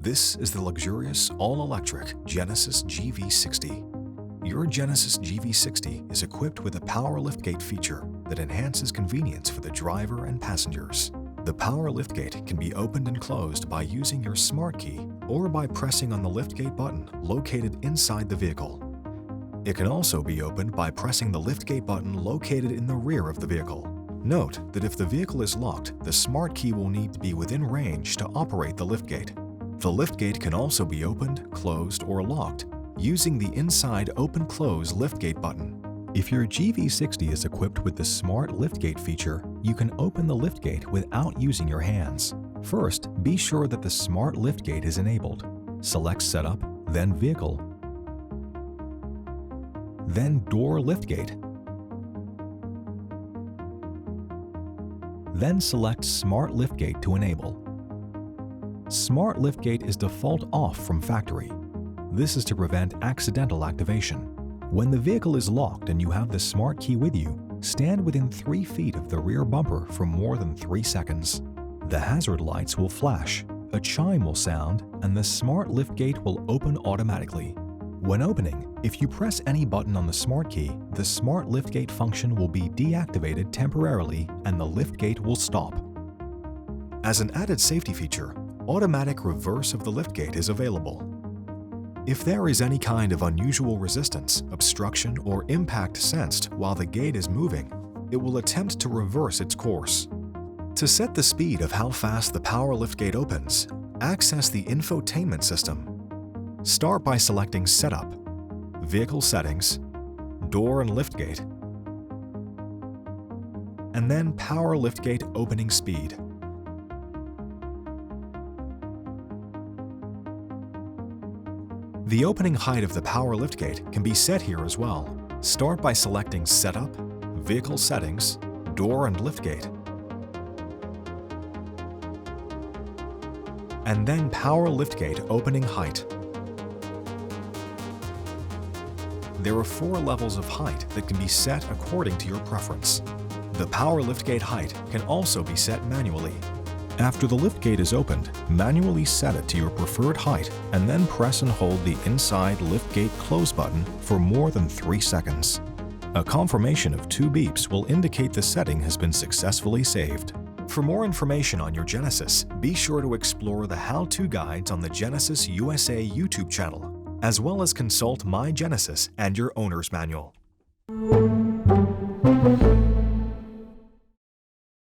This is the luxurious, all-electric Genesis GV60. Your Genesis GV60 is equipped with a power liftgate feature that enhances convenience for the driver and passengers. The power liftgate can be opened and closed by using your smart key or by pressing on the liftgate button located inside the vehicle. It can also be opened by pressing the liftgate button located in the rear of the vehicle. Note that if the vehicle is locked, the smart key will need to be within range to operate the liftgate. The liftgate can also be opened, closed, or locked using the inside open-close liftgate button. If your GV60 is equipped with the Smart Liftgate feature, you can open the liftgate without using your hands. First, be sure that the Smart Liftgate is enabled. Select Setup, then Vehicle, then Door Liftgate. Then select Smart Liftgate to enable. Smart Liftgate is default off from factory. This is to prevent accidental activation. When the vehicle is locked and you have the smart key with you, stand within 3 feet of the rear bumper for more than 3 seconds. The hazard lights will flash, a chime will sound, and the smart liftgate will open automatically. When opening, if you press any button on the smart key, the smart liftgate function will be deactivated temporarily and the liftgate will stop. As an added safety feature, automatic reverse of the liftgate is available. If there is any kind of unusual resistance, obstruction, or impact sensed while the gate is moving, it will attempt to reverse its course. To set the speed of how fast the power liftgate opens, access the infotainment system. Start by selecting Setup, Vehicle Settings, Door and Liftgate, and then Power Liftgate Opening Speed. The opening height of the power liftgate can be set here as well. Start by selecting Setup, Vehicle Settings, Door and Liftgate, and then Power Liftgate Opening Height. There are 4 levels of height that can be set according to your preference. The power liftgate height can also be set manually. After the liftgate is opened, manually set it to your preferred height and then press and hold the inside liftgate close button for more than 3 seconds. A confirmation of 2 beeps will indicate the setting has been successfully saved. For more information on your Genesis, be sure to explore the how-to guides on the Genesis USA YouTube channel, as well as consult My Genesis and your owner's manual.